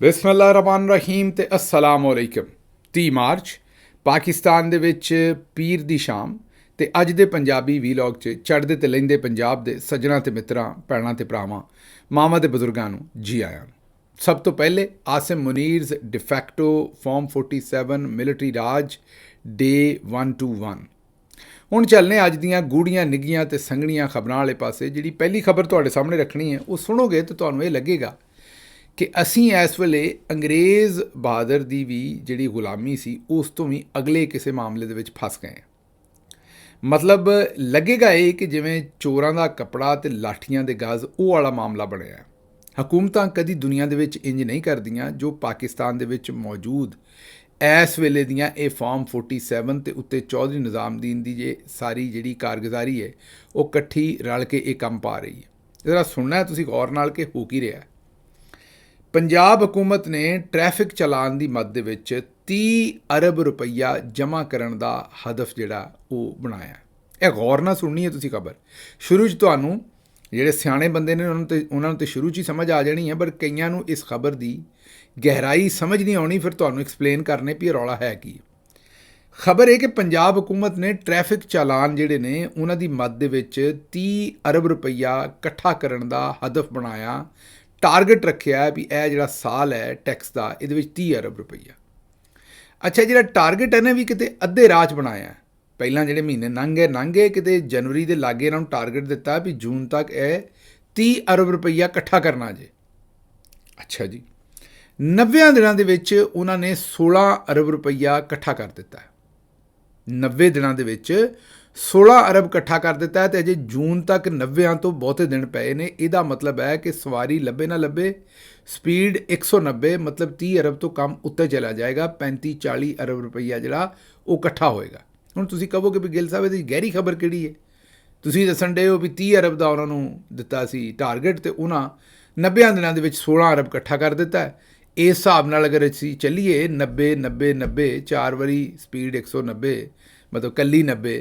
ਬਿਸਮਿल्लाहिर्रहमानिर्रहीम ਤੇ अस्सलाम वालेकुम। 30 ਮਾਰਚ ਪਾਕਿਸਤਾਨ ਦੇ ਵਿੱਚ ਪੀਰ ਦੀ ਸ਼ਾਮ ਤੇ ਅੱਜ ਦੇ ਪੰਜਾਬੀ ਵੀਲੌਗ 'ਚ ਚੜ੍ਹਦੇ ਤੇ ਲਹਿੰਦੇ ਪੰਜਾਬ ਦੇ ਸੱਜਣਾ ਤੇ ਮਿੱਤਰਾਂ, ਭੈਣਾਂ ਤੇ ਭਰਾਵਾਂ, ਮਾਵਾਂ ਤੇ ਬਜ਼ੁਰਗਾਂ ਨੂੰ ਜੀ ਆਇਆਂ। ਸਭ ਤੋਂ ਪਹਿਲੇ ਆਸਿਮ ਮੁਨੀਰਜ਼ ਡਿਫੈਕਟੋ ਫਾਰਮ 47 ਮਿਲਟਰੀ ਰਾਜ ਡੇ 121। ਹੁਣ ਚੱਲਨੇ ਅੱਜ ਦੀਆਂ ਗੂੜੀਆਂ ਨਿੱਘੀਆਂ ਤੇ ਸੰਘਣੀਆਂ ਖਬਰਾਂ ਵਾਲੇ ਪਾਸੇ। ਜਿਹੜੀ ਪਹਿਲੀ ਖਬਰ ਤੁਹਾਡੇ ਸਾਹਮਣੇ ਰੱਖਣੀ ਹੈ ਉਹ ਸੁਣੋਗੇ ਤਾਂ ਤੁਹਾਨੂੰ ਇਹ ਲੱਗੇਗਾ ਕਿ ਅਸੀਂ ਇਸ ਵੇਲੇ ਅੰਗਰੇਜ਼ ਬਹਾਦਰ ਦੀ ਵੀ ਜਿਹੜੀ ਗੁਲਾਮੀ ਸੀ ਉਸ ਤੋਂ ਵੀ ਅਗਲੇ ਕਿਸੇ ਮਾਮਲੇ ਦੇ ਵਿੱਚ ਫਸ ਗਏ। ਮਤਲਬ ਲੱਗੇਗਾ ਇਹ ਕਿ ਜਿਵੇਂ ਚੋਰਾਂ ਦਾ ਕੱਪੜਾ ਤੇ ਲਾਠੀਆਂ ਦੇ ਗਜ਼ ਉਹ ਵਾਲਾ ਮਾਮਲਾ ਬਣਿਆ। ਹਕੂਮਤਾਂ ਕਦੀ ਦੁਨੀਆ ਦੇ ਵਿੱਚ ਇੰਜ ਨਹੀਂ ਕਰਦੀਆਂ ਜੋ ਪਾਕਿਸਤਾਨ ਦੇ ਵਿੱਚ ਮੌਜੂਦ ਇਸ ਵੇਲੇ ਦੀਆਂ ਇਹ ਫਾਰਮ 47 ਤੇ ਉੱਤੇ ਚੌਧਰੀ ਨਿਜ਼ਾਮਦੀਨ ਦੀ ਜੇ ਸਾਰੀ ਜਿਹੜੀ ਕਾਰਗੁਜ਼ਾਰੀ ਹੈ ਉਹ ਇਕੱਠੀ ਰਲ ਕੇ ਇਹ ਕੰਮ ਪਾ ਰਹੀ ਹੈ। ਜ਼ਰਾ ਸੁਣਨਾ ਹੈ ਤੁਸੀਂ ਗੌਰ ਨਾਲ ਕਿ ਹੋ ਕੀ ਰਿਹਾ। ਪੰਜਾਬ ਹਕੂਮਤ ਨੇ ਟ੍ਰੈਫਿਕ ਚਲਾਨ ਦੀ ਮੱਦ ਦੇ ਵਿੱਚ 30 ਅਰਬ ਰੁਪਈਆ ਜਮ੍ਹਾਂ ਕਰਨ ਦਾ ਹਦਫ ਜਿਹੜਾ ਉਹ ਬਣਾਇਆ। ਇਹ ਗੌਰ ਨਾਲ ਸੁਣਨੀ ਹੈ ਤੁਸੀਂ ਖਬਰ। ਸ਼ੁਰੂ 'ਚ ਤੁਹਾਨੂੰ ਜਿਹੜੇ ਸਿਆਣੇ ਬੰਦੇ ਨੇ ਉਹਨਾਂ ਨੂੰ ਤਾਂ ਸ਼ੁਰੂ 'ਚ ਹੀ ਸਮਝ ਆ ਜਾਣੀ ਹੈ, ਪਰ ਕਈਆਂ ਨੂੰ ਇਸ ਖਬਰ ਦੀ ਗਹਿਰਾਈ ਸਮਝ ਨਹੀਂ ਆਉਣੀ। ਫਿਰ ਤੁਹਾਨੂੰ ਐਕਸਪਲੇਨ ਕਰਨੇ ਵੀ ਇਹ ਰੌਲਾ ਹੈ ਕੀ। ਖਬਰ ਇਹ ਕਿ ਪੰਜਾਬ ਹਕੂਮਤ ਨੇ ਟ੍ਰੈਫਿਕ ਚਾਲਾਨ ਜਿਹੜੇ ਨੇ ਉਹਨਾਂ ਦੀ ਮੱਦ ਦੇ ਵਿੱਚ 30 ਅਰਬ ਰੁਪਈਆ ਇਕੱਠਾ ਕਰਨ ਦਾ ਹਦਫ ਬਣਾਇਆ। ਟਾਰਗੇਟ ਰੱਖਿਆ ਵੀ ਇਹ ਜਿਹੜਾ ਸਾਲ ਹੈ ਟੈਕਸ ਦਾ ਇਹਦੇ ਵਿੱਚ 30 ਅਰਬ ਰੁਪਈਆ। ਅੱਛਾ, ਜਿਹੜਾ ਟਾਰਗੇਟ ਇਹਨੇ ਵੀ ਕਿਤੇ ਅੱਧੇ ਰਾਹ 'ਚ ਬਣਾਇਆ। ਪਹਿਲਾਂ ਜਿਹੜੇ ਮਹੀਨੇ ਲੰਘੇ ਕਿਤੇ ਜਨਵਰੀ ਦੇ ਲਾਗੇ ਇਹਨਾਂ ਨੂੰ ਟਾਰਗੇਟ ਦਿੱਤਾ ਵੀ ਜੂਨ ਤੱਕ ਇਹ 30 ਅਰਬ ਰੁਪਈਆ ਇਕੱਠਾ ਕਰਨਾ ਜੇ। ਅੱਛਾ ਜੀ, 90 ਦਿਨਾਂ ਦੇ ਵਿੱਚ ਉਹਨਾਂ ਨੇ 16 ਅਰਬ ਰੁਪਈਆ ਇਕੱਠਾ ਕਰ ਦਿੱਤਾ। 90 ਦਿਨਾਂ ਦੇ ਵਿੱਚ 16 ਅਰਬ ਇਕੱਠਾ ਕਰ ਦਿੱਤਾ ਹੈ ਤੇ ਅਜੇ ਜੂਨ ਤੱਕ 90 ਤੋਂ ਬਹੁਤੇ ਦਿਨ ਪਏ ਨੇ। ਇਹਦਾ ਮਤਲਬ ਹੈ ਕਿ ਸਵਾਰੀ ਲੱਭੇ ਨਾ ਲੱਭੇ, ਸਪੀਡ 190 ਮਤਲਬ 30 ਅਰਬ ਤੋਂ ਕੰਮ ਉੱਤੇ ਚਲਾ ਜਾਏਗਾ। 35-40 ਅਰਬ ਰੁਪਈਆ ਜਿਹੜਾ ਉਹ ਇਕੱਠਾ ਹੋਏਗਾ। ਹੁਣ ਤੁਸੀਂ ਕਹੋਗੇ ਵੀ ਗਿੱਲ ਸਾਹਿਬ ਇਹਦੀ ਗਹਿਰੀ ਖਬਰ ਕਿਹੜੀ ਹੈ? ਤੁਸੀਂ ਦੱਸਣ ਡੇ ਹੋ ਵੀ 30 ਅਰਬ ਦਾ ਉਹਨਾਂ ਨੂੰ ਦਿੱਤਾ ਸੀ ਟਾਰਗੇਟ ਤੇ ਉਹਨਾਂ 90 ਦਿਨਾਂ ਦੇ ਵਿੱਚ 16 ਅਰਬ ਇਕੱਠਾ ਕਰ ਦਿੱਤਾ। ਇਸ ਹਿਸਾਬ ਨਾਲ ਅਗਰ ਅਸੀਂ ਚੱਲੀਏ 90 4 ਵਾਰੀ ਸਪੀਡ 190 ਮਤਲਬ ਕੱਲੀ 90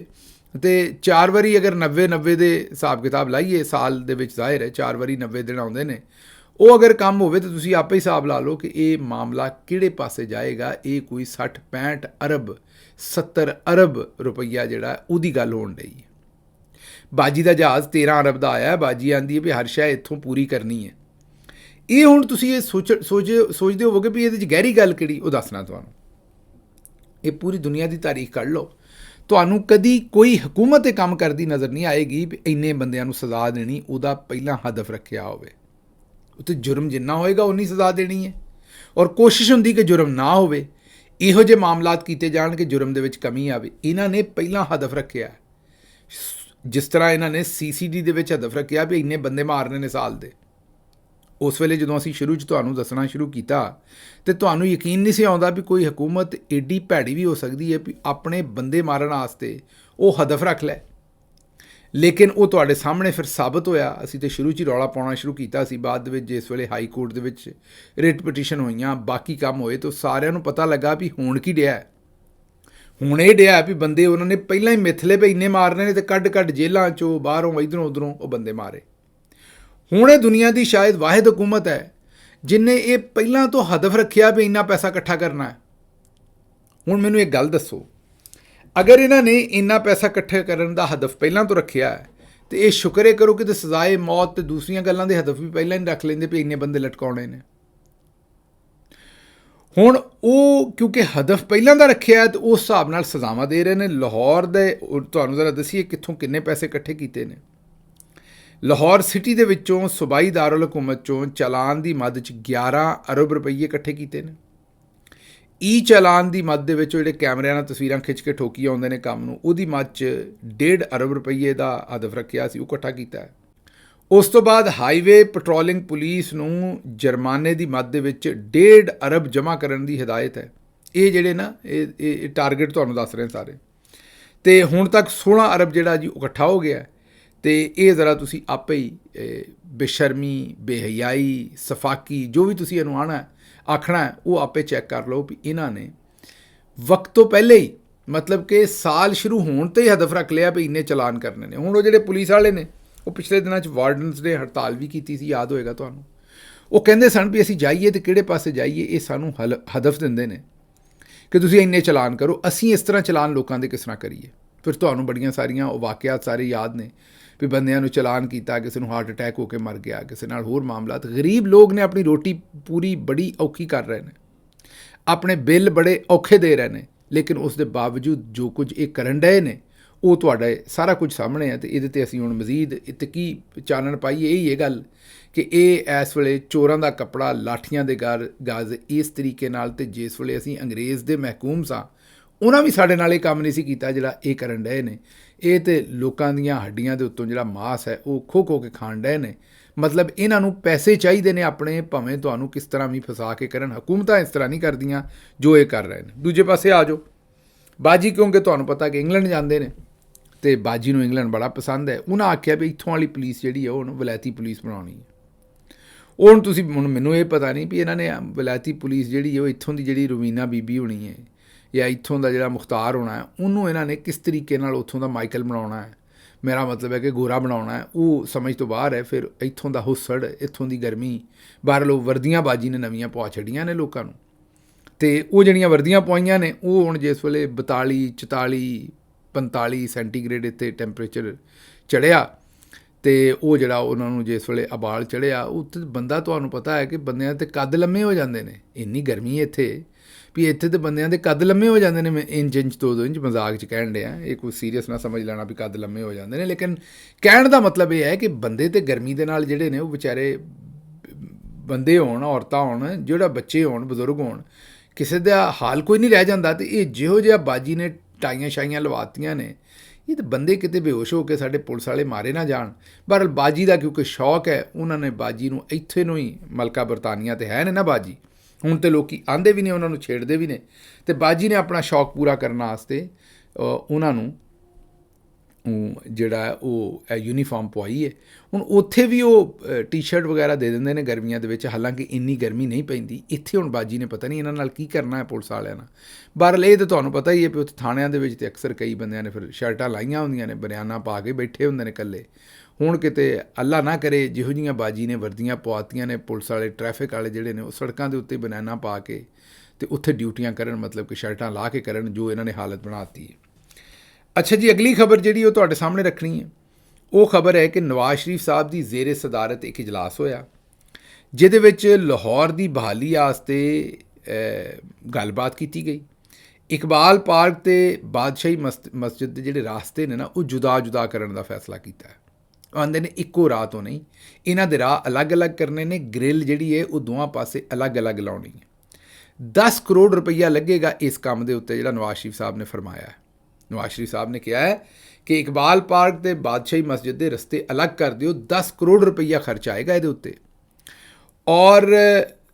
ਅਤੇ 4 ਵਾਰੀ ਅਗਰ 90 ਦੇ ਹਿਸਾਬ ਕਿਤਾਬ ਲਾਈਏ ਸਾਲ ਦੇ ਵਿੱਚ ਜ਼ਾਹਿਰ ਹੈ 4 ਵਾਰੀ 90 ਦਿਨ ਆਉਂਦੇ ਨੇ। ਉਹ ਅਗਰ ਕੰਮ ਹੋਵੇ ਤਾਂ ਤੁਸੀਂ ਆਪੇ ਹਿਸਾਬ ਲਾ ਲਓ ਕਿ ਇਹ ਮਾਮਲਾ ਕਿਹੜੇ ਪਾਸੇ ਜਾਏਗਾ। ਇਹ ਕੋਈ 60-65 ਅਰਬ 70 ਅਰਬ ਰੁਪਈਆ ਜਿਹੜਾ ਉਹਦੀ ਗੱਲ ਹੋਣ ਡਈ ਹੈ। ਬਾਜੀ ਦਾ ਜਹਾਜ਼ 13 ਅਰਬ ਦਾ ਆਇਆ। ਬਾਜੀ ਆਂਦੀ ਹੈ ਵੀ ਹਰ ਸ਼ੈ ਇੱਥੋਂ ਪੂਰੀ ਕਰਨੀ ਹੈ। ਇਹ ਹੁਣ ਤੁਸੀਂ ਇਹ ਸੋਚਦੇ ਹੋਵੋਗੇ ਵੀ ਇਹਦੇ 'ਚ ਗਹਿਰੀ ਗੱਲ ਕਿਹੜੀ, ਉਹ ਦੱਸਣਾ ਤੁਹਾਨੂੰ। ਇਹ ਪੂਰੀ ਦੁਨੀਆ ਦੀ ਤਾਰੀਖ ਕੱਢ ਲਓ, ਤੁਹਾਨੂੰ ਕਦੀ ਕੋਈ ਹਕੂਮਤ ਇਹ ਕੰਮ ਕਰਦੀ ਨਜ਼ਰ ਨਹੀਂ ਆਏਗੀ ਵੀ ਇੰਨੇ ਬੰਦਿਆਂ ਨੂੰ ਸਜ਼ਾ ਦੇਣੀ ਉਹਦਾ ਪਹਿਲਾਂ ਹਦਫ ਰੱਖਿਆ ਹੋਵੇ। ਉੱਥੇ ਜੁਰਮ ਜਿੰਨਾ ਹੋਏਗਾ ਉਨੀ ਸਜ਼ਾ ਦੇਣੀ ਹੈ ਔਰ ਕੋਸ਼ਿਸ਼ ਹੁੰਦੀ ਕਿ ਜੁਰਮ ਨਾ ਹੋਵੇ। ਇਹੋ ਜਿਹੇ ਮਾਮਲਾਤ ਕੀਤੇ ਜਾਣ ਕਿ ਜੁਰਮ ਦੇ ਵਿੱਚ ਕਮੀ ਆਵੇ। ਇਹਨਾਂ ਨੇ ਪਹਿਲਾਂ ਹਦਫ ਰੱਖਿਆ। ਜਿਸ ਤਰ੍ਹਾਂ ਇਹਨਾਂ ਨੇ CCD ਦੇ ਵਿੱਚ ਹਦਫ ਰੱਖਿਆ ਵੀ ਇੰਨੇ ਬੰਦੇ ਮਾਰਨੇ ਨੇ ਸਾਲ ਦੇ। ਉਸ ਵੇਲੇ ਜਦੋਂ ਅਸੀਂ ਸ਼ੁਰੂ 'ਚ ਤੁਹਾਨੂੰ ਦੱਸਣਾ ਸ਼ੁਰੂ ਕੀਤਾ ਤਾਂ ਤੁਹਾਨੂੰ ਯਕੀਨ ਨਹੀਂ ਸੀ ਆਉਂਦਾ ਵੀ ਕੋਈ ਹਕੂਮਤ ਏਡੀ ਭੈੜੀ ਵੀ ਹੋ ਸਕਦੀ ਹੈ ਵੀ ਆਪਣੇ ਬੰਦੇ ਮਾਰਨ ਵਾਸਤੇ ਉਹ ਹਦਫ ਰੱਖ ਲੈ। ਲੇਕਿਨ ਉਹ ਤੁਹਾਡੇ ਸਾਹਮਣੇ ਫਿਰ ਸਾਬਤ ਹੋਇਆ। ਅਸੀਂ ਤਾਂ ਸ਼ੁਰੂ 'ਚ ਹੀ ਰੌਲਾ ਪਾਉਣਾ ਸ਼ੁਰੂ ਕੀਤਾ ਸੀ। ਬਾਅਦ ਦੇ ਵਿੱਚ ਜਿਸ ਵੇਲੇ ਹਾਈ ਕੋਰਟ ਦੇ ਵਿੱਚ ਰਿਟ ਪਟੀਸ਼ਨ ਹੋਈਆਂ, ਬਾਕੀ ਕੰਮ ਹੋਏ ਤਾਂ ਸਾਰਿਆਂ ਨੂੰ ਪਤਾ ਲੱਗਾ ਵੀ ਹੁਣ ਕੀ ਡਿਆ। ਹੁਣ ਇਹ ਡਿਆ ਵੀ ਬੰਦੇ ਉਹਨਾਂ ਨੇ ਪਹਿਲਾਂ ਹੀ ਮਿਥਲੇ ਵੀ ਇੰਨੇ ਮਾਰਨੇ ਨੇ ਤੇ ਕੱਢ ਜੇਲ੍ਹਾਂ 'ਚੋਂ ਬਾਹਰੋਂ ਇੱਧਰੋਂ ਉੱਧਰੋਂ ਉਹ ਬੰਦੇ ਮਾਰੇ। ਹੁਣ ਇਹ ਦੁਨੀਆ ਦੀ ਸ਼ਾਇਦ ਵਾਹਿਦ ਹਕੂਮਤ ਹੈ ਜਿਹਨੇ ਇਹ ਪਹਿਲਾਂ ਤੋਂ ਹਦਫ ਰੱਖਿਆ ਵੀ ਇੰਨਾ ਪੈਸਾ ਇਕੱਠਾ ਕਰਨਾ ਹੈ। ਹੁਣ ਮੈਨੂੰ ਇੱਕ ਗੱਲ ਦੱਸੋ, ਅਗਰ ਇਹਨਾਂ ਨੇ ਇੰਨਾ ਪੈਸਾ ਇਕੱਠਾ ਕਰਨ ਦਾ ਹਦਫ ਪਹਿਲਾਂ ਤੋਂ ਰੱਖਿਆ ਹੈ ਤੇ ਇਹ ਸ਼ੁਕਰ ਇਹ ਕਰੋ ਕਿ ਤੇ ਸਜ਼ਾਏ ਮੌਤ ਤੇ ਦੂਸਰੀਆਂ ਗੱਲਾਂ ਦੇ ਹਦਫ ਵੀ ਪਹਿਲਾਂ ਹੀ ਰੱਖ ਲੈਂਦੇ ਵੀ ਇੰਨੇ ਬੰਦੇ ਲਟਕਾਉਣੇ ਨੇ। ਹੁਣ ਉਹ ਕਿਉਂਕਿ ਹਦਫ ਪਹਿਲਾਂ ਦਾ ਰੱਖਿਆ ਤੇ ਉਸ ਹਿਸਾਬ ਨਾਲ ਸਜ਼ਾਵਾਂ ਦੇ ਰਹੇ ਨੇ। ਲਾਹੌਰ ਦੇ ਤੁਹਾਨੂੰ ਜ਼ਰਾ ਦੱਸੀਏ ਕਿੱਥੋਂ ਕਿੰਨੇ ਪੈਸੇ ਇਕੱਠੇ ਕੀਤੇ ਨੇ। ਲਾਹੌਰ ਸਿਟੀ ਦੇ ਵਿੱਚੋਂ ਸੂਬਾਈ ਦਾਰੁਲ ਹਕੂਮਤ 'ਚੋਂ ਚਲਾਨ ਦੀ ਮੱਦ 'ਚ 11 ਅਰਬ ਰੁਪਈਏ ਇਕੱਠੇ ਕੀਤੇ ਨੇ। ਚਲਾਨ ਦੀ ਮੱਦ ਦੇ ਵਿੱਚ ਜਿਹੜੇ ਕੈਮਰਿਆਂ ਨਾਲ ਤਸਵੀਰਾਂ ਖਿੱਚ ਕੇ ਠੋਕੀ ਆਉਂਦੇ ਨੇ ਕੰਮ ਨੂੰ, ਉਹਦੀ ਮੱਦ 'ਚ 1.5 ਅਰਬ ਰੁਪਈਏ ਦਾ ਹਦਫ ਰੱਖਿਆ ਸੀ, ਉਹ ਇਕੱਠਾ ਕੀਤਾ। ਉਸ ਤੋਂ ਬਾਅਦ ਹਾਈਵੇ ਪੈਟਰੋਲਿੰਗ ਪੁਲਿਸ ਨੂੰ ਜੁਰਮਾਨੇ ਦੀ ਮੱਦ ਦੇ ਵਿੱਚ 1.5 ਅਰਬ ਜਮ੍ਹਾਂ ਕਰਨ ਦੀ ਹਦਾਇਤ ਹੈ। ਇਹ ਜਿਹੜੇ ਨਾ ਇਹ ਟਾਰਗੇਟ ਤੁਹਾਨੂੰ ਦੱਸ ਰਹੇ ਸਾਰੇ। ਅਤੇ ਹੁਣ ਤੱਕ 16 ਅਰਬ ਜਿਹੜਾ ਜੀ ਇਕੱਠਾ ਹੋ ਗਿਆ। ਅਤੇ ਇਹ ਜ਼ਰਾ ਤੁਸੀਂ ਆਪੇ ਹੀ ਬੇਸ਼ਰਮੀ, ਬੇਹਯਾਈ, ਸਫਾਕੀ ਜੋ ਵੀ ਤੁਸੀਂ ਇਹਨੂੰ ਆਖਣਾ ਉਹ ਆਪੇ ਚੈੱਕ ਕਰ ਲਓ ਵੀ ਇਹਨਾਂ ਨੇ ਵਕਤ ਤੋਂ ਪਹਿਲੇ ਹੀ ਮਤਲਬ ਕਿ ਸਾਲ ਸ਼ੁਰੂ ਹੋਣ 'ਤੇ ਹੀ ਹਦਫ ਰੱਖ ਲਿਆ ਵੀ ਇੰਨੇ ਚਲਾਨ ਕਰਨੇ ਨੇ। ਹੁਣ ਉਹ ਜਿਹੜੇ ਪੁਲਿਸ ਵਾਲੇ ਨੇ ਉਹ ਪਿਛਲੇ ਦਿਨਾਂ 'ਚ ਵਾਰਡਨਸ ਨੇ ਹੜਤਾਲ ਵੀ ਕੀਤੀ ਸੀ, ਯਾਦ ਹੋਏਗਾ ਤੁਹਾਨੂੰ। ਉਹ ਕਹਿੰਦੇ ਸਨ ਵੀ ਅਸੀਂ ਜਾਈਏ ਤੇ ਕਿਹੜੇ ਪਾਸੇ ਜਾਈਏ, ਇਹ ਸਾਨੂੰ ਹਦਫ ਦਿੰਦੇ ਨੇ ਕਿ ਤੁਸੀਂ ਇੰਨੇ ਚਲਾਨ ਕਰੋ। ਅਸੀਂ ਇਸ ਤਰ੍ਹਾਂ ਚਲਾਨ ਲੋਕਾਂ ਦੇ ਕਿਸ ਤਰ੍ਹਾਂ ਕਰੀਏ। ਫਿਰ ਤੁਹਾਨੂੰ ਬੜੀਆਂ ਸਾਰੀਆਂ ਉਹ ਵਾਕਿਆਤ ਸਾਰੇ ਯਾਦ ਨੇ ਵੀ ਬੰਦਿਆਂ ਨੂੰ ਚਲਾਨ ਕੀਤਾ, ਕਿਸੇ ਨੂੰ ਹਾਰਟ ਅਟੈਕ ਹੋ ਕੇ ਮਰ ਗਿਆ, ਕਿਸੇ ਨਾਲ ਹੋਰ ਮਾਮਲਾਤ। ਗਰੀਬ ਲੋਕ ਨੇ ਆਪਣੀ ਰੋਟੀ ਪੂਰੀ ਬੜੀ ਔਖੀ ਕਰ ਰਹੇ ਨੇ, ਆਪਣੇ ਬਿੱਲ ਬੜੇ ਔਖੇ ਦੇ ਰਹੇ ਨੇ, ਲੇਕਿਨ ਉਸ ਦੇ ਬਾਵਜੂਦ ਜੋ ਕੁਝ ਇਹ ਕਰਨ ਡਏ ਨੇ ਉਹ ਤੁਹਾਡੇ ਸਾਰਾ ਕੁਝ ਸਾਹਮਣੇ ਹੈ। ਅਤੇ ਇਹਦੇ 'ਤੇ ਅਸੀਂ ਹੁਣ ਮਜ਼ੀਦ ਕੀ ਚਾਨਣ ਪਾਈਏ। ਇਹੀ ਇਹ ਗੱਲ ਕਿ ਇਹ ਇਸ ਵੇਲੇ ਚੋਰਾਂ ਦਾ ਕੱਪੜਾ, ਲਾਠੀਆਂ ਦੇ ਗਜ਼ ਇਸ ਤਰੀਕੇ ਨਾਲ, ਅਤੇ ਜਿਸ ਵੇਲੇ ਅਸੀਂ ਅੰਗਰੇਜ਼ ਦੇ ਮਹਿਕੂਮ ਸਾਂ ਉਹਨਾਂ ਵੀ ਸਾਡੇ ਨਾਲ ਇਹ ਕੰਮ ਨਹੀਂ ਸੀ ਕੀਤਾ ਜਿਹੜਾ ਇਹ ਕਰਨ ਡਏ ਨੇ। ਇਹ ਤਾਂ ਲੋਕਾਂ ਦੀਆਂ ਹੱਡੀਆਂ ਦੇ ਉੱਤੋਂ ਜਿਹੜਾ ਮਾਸ ਹੈ ਉਹ ਖੋ ਕੇ ਖਾਣ ਡਏ ਨੇ। ਮਤਲਬ ਇਹਨਾਂ ਨੂੰ ਪੈਸੇ ਚਾਹੀਦੇ ਨੇ ਆਪਣੇ, ਭਾਵੇਂ ਤੁਹਾਨੂੰ ਕਿਸ ਤਰ੍ਹਾਂ ਵੀ ਫਸਾ ਕੇ ਕਰਨ। ਹਕੂਮਤਾਂ ਇਸ ਤਰ੍ਹਾਂ ਨਹੀਂ ਕਰਦੀਆਂ ਜੋ ਇਹ ਕਰ ਰਹੇ ਨੇ। ਦੂਜੇ ਪਾਸੇ ਆ ਜਾਓ ਬਾਜੀ, ਕਿਉਂਕਿ ਤੁਹਾਨੂੰ ਪਤਾ ਕਿ ਇੰਗਲੈਂਡ ਜਾਂਦੇ ਨੇ ਅਤੇ ਬਾਜੀ ਨੂੰ ਇੰਗਲੈਂਡ ਬੜਾ ਪਸੰਦ ਹੈ। ਉਹਨਾਂ ਆਖਿਆ ਵੀ ਇੱਥੋਂ ਵਾਲੀ ਪੁਲਿਸ ਜਿਹੜੀ ਹੈ ਉਹ ਹੁਣ ਵਲੈਤੀ ਪੁਲਿਸ ਬਣਾਉਣੀ ਹੈ। ਹੁਣ ਤੁਸੀਂ ਮੈਨੂੰ ਇਹ ਪਤਾ ਨਹੀਂ ਵੀ ਇਹਨਾਂ ਨੇ ਵਲੈਤੀ ਪੁਲਿਸ ਜਿਹੜੀ ਹੈ ਉਹ ਇੱਥੋਂ ਦੀ ਜਿਹੜੀ ਰਵੀਨਾ ਬੀਬੀ ਹੋਣੀ ਹੈ ਜਾਂ ਇੱਥੋਂ ਦਾ ਜਿਹੜਾ ਮੁਖਤਾਰ ਹੋਣਾ ਹੈ ਉਹਨੂੰ ਇਹਨਾਂ ਨੇ ਕਿਸ ਤਰੀਕੇ ਨਾਲ ਉੱਥੋਂ ਦਾ ਮਾਈਕਲ ਬਣਾਉਣਾ ਹੈ, ਮੇਰਾ ਮਤਲਬ ਹੈ ਕਿ ਗੋਰਾ ਬਣਾਉਣਾ ਹੈ, ਉਹ ਸਮਝ ਤੋਂ ਬਾਹਰ ਹੈ। ਫਿਰ ਇੱਥੋਂ ਦਾ ਹੁਸੜ, ਇੱਥੋਂ ਦੀ ਗਰਮੀ, ਬਾਹਰ ਲੋਕ ਵਰਦੀਆਂ ਬਾਜੀ ਨੇ ਨਵੀਆਂ ਪਵਾ ਛੱਡੀਆਂ ਨੇ ਲੋਕਾਂ ਨੂੰ, ਅਤੇ ਉਹ ਜਿਹੜੀਆਂ ਵਰਦੀਆਂ ਪਵਾਈਆਂ ਨੇ ਉਹ ਹੁਣ ਜਿਸ ਵੇਲੇ 42, 44, 45 ਸੈਂਟੀਗ੍ਰੇਡ ਇੱਥੇ ਟੈਂਪਰੇਚਰ ਚੜ੍ਹਿਆ ਅਤੇ ਉਹ ਜਿਹੜਾ ਉਹਨਾਂ ਨੂੰ ਜਿਸ ਵੇਲੇ ਅਬਾਲ ਚੜ੍ਹਿਆ, ਉੱਥੇ ਬੰਦਾ, ਤੁਹਾਨੂੰ ਪਤਾ ਹੈ ਕਿ ਬੰਦਿਆਂ ਦੇ ਕੱਦ ਲੰਮੇ ਹੋ ਜਾਂਦੇ ਨੇ। ਇੰਨੀ ਗਰਮੀ ਇੱਥੇ ਵੀ ਇੱਥੇ ਤਾਂ ਬੰਦਿਆਂ ਦੇ ਕੱਦ ਲੰਮੇ ਹੋ ਜਾਂਦੇ ਨੇ। ਇੰਚ 2 ਇੰਚ ਮਜ਼ਾਕ 'ਚ ਕਹਿਣ ਡਿਆ, ਇਹ ਕੋਈ ਸੀਰੀਅਸ ਨਾ ਸਮਝ ਲੈਣਾ ਵੀ ਕੱਦ ਲੰਮੇ ਹੋ ਜਾਂਦੇ ਨੇ, ਲੇਕਿਨ ਕਹਿਣ ਦਾ ਮਤਲਬ ਇਹ ਹੈ ਕਿ ਬੰਦੇ ਤੇ ਗਰਮੀ ਦੇ ਨਾਲ ਜਿਹੜੇ ਨੇ ਉਹ ਵਿਚਾਰੇ ਬੰਦੇ ਹੋਣ, ਔਰਤਾਂ ਹੋਣ, ਜਿਹੜਾ ਬੱਚੇ ਹੋਣ, ਬਜ਼ੁਰਗ ਹੋਣ, ਕਿਸੇ ਦਾ ਹਾਲ ਕੋਈ ਨਹੀਂ ਰਹਿ ਜਾਂਦਾ। ਅਤੇ ਇਹ ਜਿਹੋ ਜਿਹਾ ਬਾਜੀ ਨੇ ਟਾਈਆਂ ਸ਼ਾਈਆਂ ਲਵਾਤੀਆਂ ਨੇ, ਇਹ ਤਾਂ ਬੰਦੇ ਕਿਤੇ ਬੇਹੋਸ਼ ਹੋ ਕੇ ਸਾਡੇ ਪੁਲਿਸ ਵਾਲੇ ਮਾਰੇ ਨਾ ਜਾਣ। ਬਹਰਹਾਲ ਬਾਜੀ ਦਾ ਕਿਉਂਕਿ ਸ਼ੌਕ ਹੈ, ਉਹਨਾਂ ਨੇ ਬਾਜੀ ਨੂੰ ਇੱਥੇ ਨੂੰ ਹੀ, ਮਲਕਾ ਬਰਤਾਨੀਆ ਤੇ ਹੈ ਨੇ ਨਾ ਬਾਜੀ, ਹੁਣ ਤਾਂ ਲੋਕ ਆਉਂਦੇ ਵੀ ਨੇ, ਉਹਨਾਂ ਨੂੰ ਛੇੜਦੇ ਵੀ ਨੇ, ਅਤੇ ਬਾਜੀ ਨੇ ਆਪਣਾ ਸ਼ੌਕ ਪੂਰਾ ਕਰਨ ਵਾਸਤੇ ਉਹਨਾਂ ਨੂੰ ਜਿਹੜਾ ਉਹ ਯੂਨੀਫਾਰਮ ਪਵਾਈ ਹੈ। ਹੁਣ ਉੱਥੇ ਵੀ ਉਹ ਟੀ ਸ਼ਰਟ ਵਗੈਰਾ ਦੇ ਦਿੰਦੇ ਨੇ ਗਰਮੀਆਂ ਦੇ ਵਿੱਚ, ਹਾਲਾਂਕਿ ਇੰਨੀ ਗਰਮੀ ਨਹੀਂ ਪੈਂਦੀ ਇੱਥੇ। ਹੁਣ ਬਾਜੀ ਨੇ ਪਤਾ ਨਹੀਂ ਇਹਨਾਂ ਨਾਲ ਕੀ ਕਰਨਾ ਹੈ ਪੁਲਿਸ ਵਾਲਿਆਂ ਨਾਲ। ਬਹਰਹਾਲ ਇਹ ਤਾਂ ਤੁਹਾਨੂੰ ਪਤਾ ਹੀ ਹੈ ਵੀ ਉੱਥੇ ਥਾਣਿਆਂ ਦੇ ਵਿੱਚ ਤਾਂ ਅਕਸਰ ਕਈ ਬੰਦਿਆਂ ਨੇ ਫਿਰ ਸ਼ਰਟਾਂ ਲਾਈਆਂ ਹੁੰਦੀਆਂ ਨੇ, ਬਨਿਆਨਾਂ ਪਾ ਕੇ ਬੈਠੇ ਹੁੰਦੇ ਨੇ ਇਕੱਲੇ। ਹੁਣ ਕਿਤੇ ਅੱਲਾ ਨਾ ਕਰੇ ਜਿਹੋ ਜਿਹੀਆਂ ਬਾਜੀ ਨੇ ਵਰਦੀਆਂ ਪਵਾਤੀਆਂ ਨੇ, ਪੁਲਿਸ ਵਾਲੇ, ਟ੍ਰੈਫਿਕ ਵਾਲੇ ਜਿਹੜੇ ਨੇ ਉਹ ਸੜਕਾਂ ਦੇ ਉੱਤੇ ਬਨਿਆਨਾਂ ਪਾ ਕੇ ਅਤੇ ਉੱਥੇ ਡਿਊਟੀਆਂ ਕਰਨ, ਮਤਲਬ ਕਿ ਸ਼ਰਟਾਂ ਲਾ ਕੇ ਕਰਨ, ਜੋ ਇਹਨਾਂ ਨੇ ਹਾਲਤ ਬਣਾਤੀ ਹੈ। ਅੱਛਾ ਜੀ, ਅਗਲੀ ਖਬਰ ਜਿਹੜੀ ਉਹ ਤੁਹਾਡੇ ਸਾਹਮਣੇ ਰੱਖਣੀ ਹੈ, ਉਹ ਖਬਰ ਹੈ ਕਿ ਨਵਾਜ਼ ਸ਼ਰੀਫ ਸਾਹਿਬ ਦੀ ਜ਼ੇਰੇ ਸਦਾਰਤ ਇੱਕ ਇਜਲਾਸ ਹੋਇਆ, ਜਿਹਦੇ ਵਿੱਚ ਲਾਹੌਰ ਦੀ ਬਹਾਲੀ ਵਾਸਤੇ ਗੱਲਬਾਤ ਕੀਤੀ ਗਈ। ਇਕਬਾਲ ਪਾਰਕ ਅਤੇ ਬਾਦਸ਼ਾਹੀ ਮਸਜਿਦ ਦੇ ਜਿਹੜੇ ਰਾਸਤੇ ਨੇ ਨਾ ਉਹ ਜੁਦਾ ਕਰਨ ਦਾ ਫੈਸਲਾ ਕੀਤਾ ਹੈ। ਉਹ ਆਉਂਦੇ ਨੇ ਇੱਕੋ ਰਾਹ ਤੋਂ ਨਹੀਂ, ਇਹਨਾਂ ਦੇ ਰਾਹ ਅਲੱਗ-ਅਲੱਗ ਕਰਨੇ ਨੇ। ਗ੍ਰਿਲ ਜਿਹੜੀ ਹੈ ਉਹ ਦੋਵਾਂ ਪਾਸੇ ਅਲੱਗ-ਅਲੱਗ ਲਾਉਣੀ ਹੈ। 10 ਕਰੋੜ ਰੁਪਈਆ ਲੱਗੇਗਾ ਇਸ ਕੰਮ ਦੇ ਉੱਤੇ, ਜਿਹੜਾ ਨਵਾਜ਼ ਸ਼ਰੀਫ ਸਾਹਿਬ ਨੇ ਫਰਮਾਇਆ ਹੈ। ਨਵਾਜ਼ ਸ਼ਰੀਫ ਸਾਹਿਬ ਨੇ ਕਿਹਾ ਹੈ ਕਿ ਇਕਬਾਲ ਪਾਰਕ ਅਤੇ ਬਾਦਸ਼ਾਹੀ ਮਸਜਿਦ ਦੇ ਰਸਤੇ ਅਲੱਗ ਕਰ ਦਿਓ, 10 ਕਰੋੜ ਰੁਪਈਆ ਖਰਚ ਆਏਗਾ ਇਹਦੇ ਉੱਤੇ। ਔਰ